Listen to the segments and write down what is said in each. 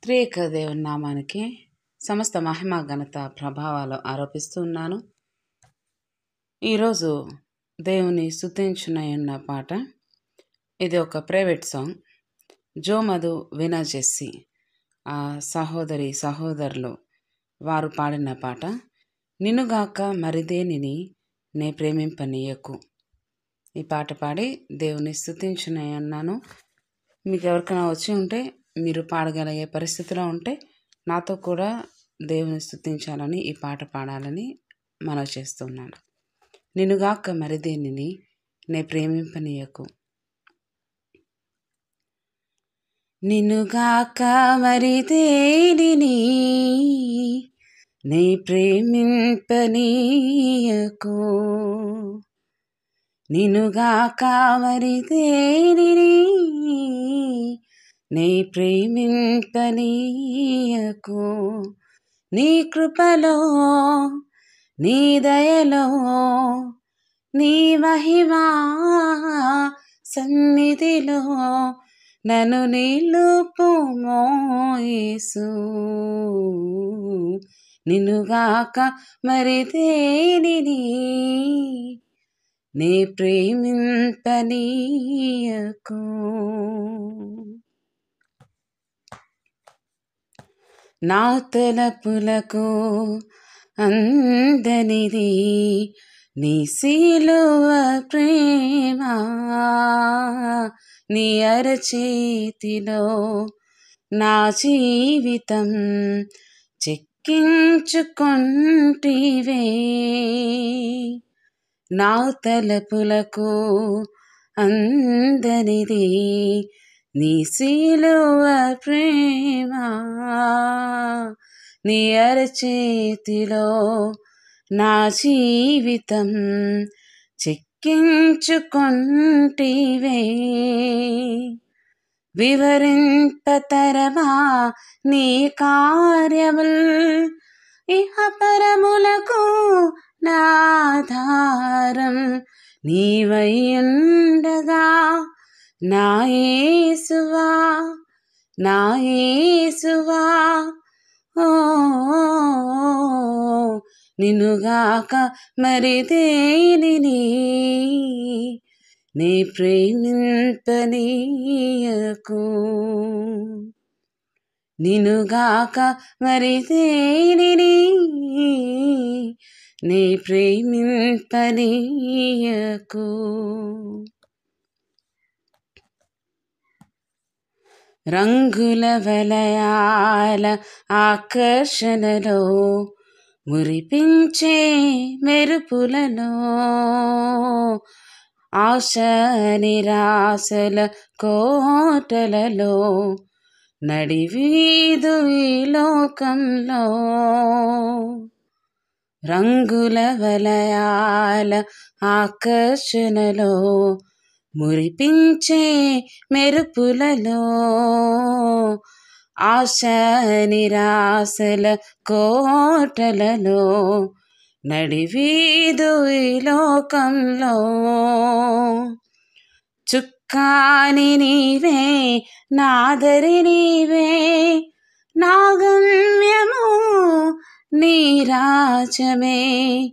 త్రియేక దేవుని నామానికి సమస్త మహిమ ఘనత ప్రభావాలు ఆరోపిస్తున్నాను. ఈరోజు దేవుని స్తుతించునయున్న పాట, ఇది ఒక ప్రైవేట్ సాంగ్. జో మధు వినజెస్సి ఆ సహోదరులు వారు పాడిన పాట. నిన్నుగాక మరిదేనిని నే ప్రేమింపనీయకు. ఈ పాట పాడి దేవుని స్తుతించునయన్నాను. మీకు ఎవరికైనా వచ్చి ఉంటే, మీరు పాడగలిగే పరిస్థితిలో ఉంటే నాతో కూడా దేవుని స్తుతించాలని, ఈ పాట పాడాలని మనవి చేస్తున్నాను. నిన్నుగాక మరిదేనిని నే ప్రేమింపనీయకు. నిన్నుగాక మరిదేనిని నే ప్రేమింపనీయకు. నిన్నుగాక మరిదేనిని నే ప్రేమింపనీయకు. నీ కృపలో, నీ దయలో, నీ మహిమా సన్నిధిలో నన్ను నిలుపుమో యేసు. నిన్నుగాక మరిదేనిని నే ప్రేమింపనీయకు. నా తలపులకు అందనిది నీ సిలువ ప్రేమ, నీ అరచేతిలో నా జీవితం చెక్కించుకొంటివే. నా తలపులకు అందనిది నీ సిలువ ప్రేమ, నీ అరచేతిలో నా జీవితం చెక్కించుకొంటివే. వివరింపతరమా నీ కార్యముల్, ఇహ పరములకు నాధారం నీవైయుండగా నా యేసువా, నా యేసువా. ఓ నిన్నుగాక మరిదేనిని నే ప్రేమింపనీయకు. నిన్నుగాక మరిదేనిని నే ప్రేమింపనీయకు. రంగుల వలయాల ఆకర్షణలో, మురిపించే మెరుపులలో, ఆశ నిరాశల కోటలలో నడివీదు ఈ లోకంలో. రంగుల వలయాల ఆకర్షణలో, మురిపించే మెరుపులలో, ఆశ నిరాశల కోటలలో నడివీదు ఈ లోకంలో. చుక్కాని నీవే, నాదరి నీవే, నా గమ్యము నీ రాజ్యమే,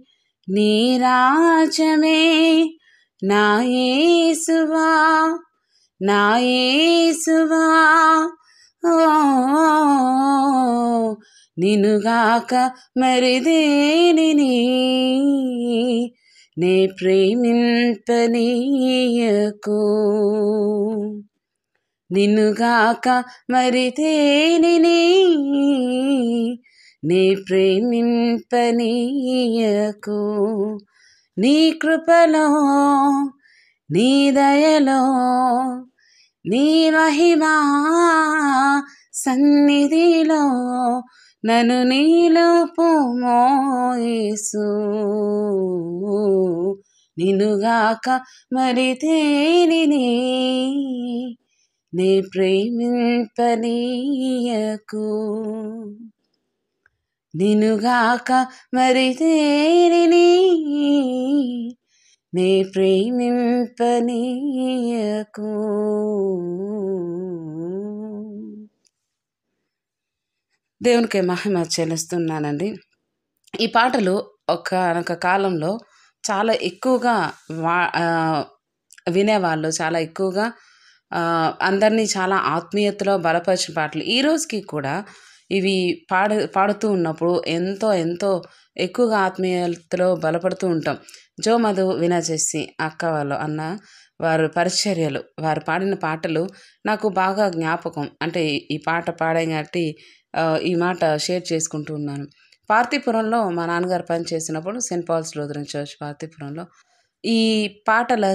నీ రాజ్యమే. నా యేసువా, నా యేసువా. ఓ నిన్నుగాక మరిదేనిని నే ప్రేమింపనీయకు. నిన్నుగాక మరిదేనిని నే ప్రేమింపనీయకు. నీ కృపలో, నీ దయలో, నీ మహిమా సన్నిధిలో నన్ను నిలుపుమో యేసు. నిన్నుగాక మరిదేనిని నే ప్రేమింపనీయకు. నిన్నుగాక మరిదేనిని నే ప్రేమింపనీయకు. దేవునికి మహిమ చెల్లిస్తున్నానండి. ఈ పాటలు ఒకానొక కాలంలో చాలా ఎక్కువగా వినేవాళ్ళు. చాలా ఎక్కువగా అందరినీ చాలా ఆత్మీయతలో బలపరిచిన పాటలు. ఈ రోజుకి కూడా ఇవి పాడుతూ ఉన్నప్పుడు ఎంతో ఎంతో ఎక్కువగా ఆత్మీయతలో బలపడుతూ ఉంటాం. జో మధు, వీణా జెస్సీ అక్క వాళ్ళు అన్న వారు పరిచర్యలు, వారు పాడిన పాటలు నాకు బాగా జ్ఞాపకం. అంటే ఈ పాట పాడాం కాబట్టి ఈ మాట షేర్ చేసుకుంటూ ఉన్నాను. పార్తీపురంలో మా నాన్నగారు పనిచేసినప్పుడు సెయింట్ పాల్స్ లూథరన్ చర్చ్ పార్తీపురంలో ఈ పాటల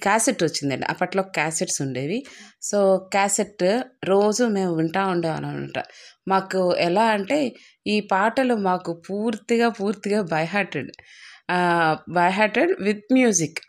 క్యాసెట్ వచ్చిందండి. అప్పట్లో క్యాసెట్స్ ఉండేవి. సో, క్యాసెట్ రోజు మేము వింటా ఉండేవాళ్ళం అనమాట. మాకు ఎలా అంటే ఈ పాటలు మాకు పూర్తిగా బై హార్టెడ్ విత్ మ్యూజిక్.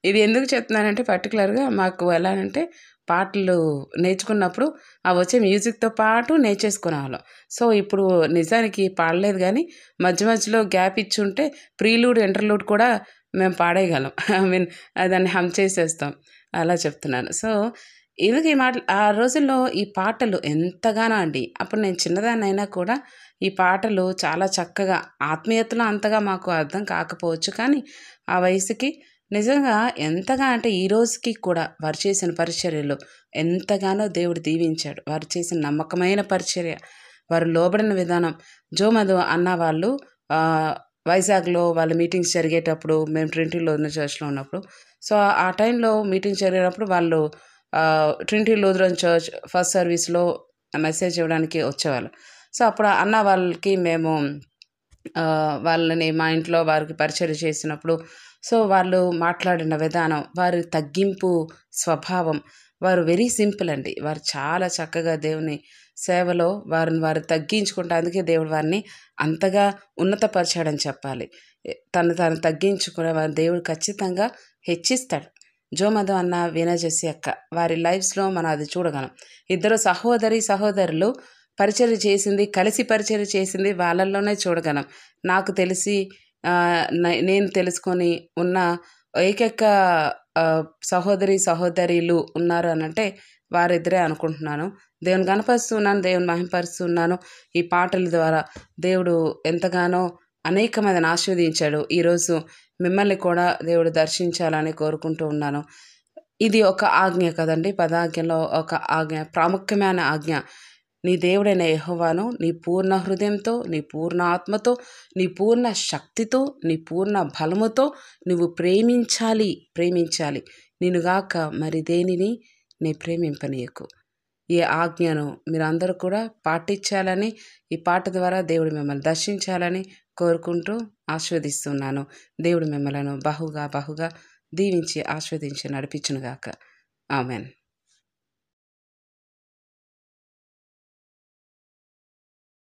ఇది ఎందుకు చెప్తున్నానంటే పర్టికులర్‌గా మాకు ఎలా అంటే పాటలు నేర్చుకున్నప్పుడు వచ్చే మ్యూజిక్‌తో పాటు నేర్చేసుకునేవాళ్ళం. సో, ఇప్పుడు నిజానికి పాడలేదు గానీ మధ్యలో గ్యాప్ ఇచ్చుంటే ప్రీలూడ్, ఇంటర్లూడ్ కూడా మేము పాడేయగలం. ఐ మీన్ దాన్ని హమ్ చేసేస్తాం. అలా చెప్తున్నాను. సో, ఎందుకు ఈ మాటలు ఆ రోజుల్లో ఈ పాటలు ఎంతగానో అండి. అప్పుడు నేను చిన్నదాన్నయినా కూడా ఈ పాటలు చాలా చక్కగా ఆత్మీయతలో అంతగా మాకు అర్థం కాకపోవచ్చు. కానీ ఆ వయసుకి నిజంగా ఎంతగా అంటే ఈ రోజుకి కూడా వారు చేసిన పరిచర్యలు ఎంతగానో దేవుడు దీవించాడు. వారు చేసిన నమ్మకమైన పరిచర్య, వారు లోబడిన విధానం. జో మధు అన్న వాళ్ళు వైజాగ్‌లో వాళ్ళ మీటింగ్స్ జరిగేటప్పుడు మేము ట్రినిటీ లూథరన్ చర్చ్‌లో ఉన్నప్పుడు, సో, ఆ టైంలో మీటింగ్స్ జరిగినప్పుడు వాళ్ళు ట్రినిటీ లూథరన్ చర్చ్ ఫస్ట్ సర్వీస్‌లో మెసేజ్ ఇవ్వడానికి వచ్చేవాళ్ళు. సో, అప్పుడు అన్న వాళ్ళకి మేము వాళ్ళని మా ఇంట్లో వారికి పరిచర్య చేసినప్పుడు, సో, వాళ్ళు మాట్లాడిన విధానం, వారి తగ్గింపు స్వభావం, వారు వెరీ సింపుల్ అండి. వారు చాలా చక్కగా దేవుని సేవలో వారు తగ్గించుకుంటే అందుకే దేవుడు వారిని అంతగా ఉన్నతపరిచాడని చెప్పాలి. తను తగ్గించుకునే వారి దేవుడు ఖచ్చితంగా హెచ్చిస్తాడు. జో మధు అన్న, వీణా జెస్సీ అక్క వారి లైఫ్స్‌లో మనం అది చూడగలం. ఇద్దరు సహోదరులు పరిచర్య చేసింది, కలిసి పరిచర్య చేసింది వాళ్ళల్లోనే చూడగలం. నాకు తెలిసి నేను తెలుసుకొని ఉన్న ఏకైక సహోదరీలు ఉన్నారు అనంటే వారిద్దరే అనుకుంటున్నాను. దేవుని గణపరుస్తున్నాను, దేవుని మహిమపరుస్తున్నాను. ఈ పాటల ద్వారా దేవుడు ఎంతగానో అనేక మందిని ఆశీర్వదించాడు. ఈరోజు మిమ్మల్ని కూడా దేవుడు దర్శించాలని కోరుకుంటూ ఉన్నాను. ఇది ఒక ఆజ్ఞ కదండి. పదాజ్ఞలో ఒక ఆజ్ఞ, ప్రాముఖ్యమైన ఆజ్ఞ. నీ దేవుడైన యెహోవాను నీ పూర్ణ హృదయంతో, నీ పూర్ణ ఆత్మతో, నీ పూర్ణ శక్తితో, నీ పూర్ణ బలముతో నువ్వు ప్రేమించాలి. నిన్నుగాక మరి దేనిని నీ ప్రేమింపనీయకు. ఈ ఆజ్ఞను మీరందరూ కూడా పాటించాలని, ఈ పాట ద్వారా దేవుడు మిమ్మల్ని దర్శించాలని కోరుకుంటూ ఆశీర్వదిస్తున్నాను. దేవుడు మిమ్మలను బహుగా దీవించి ఆశీర్వదించి నడిపించునుగాక. ఆమెన్.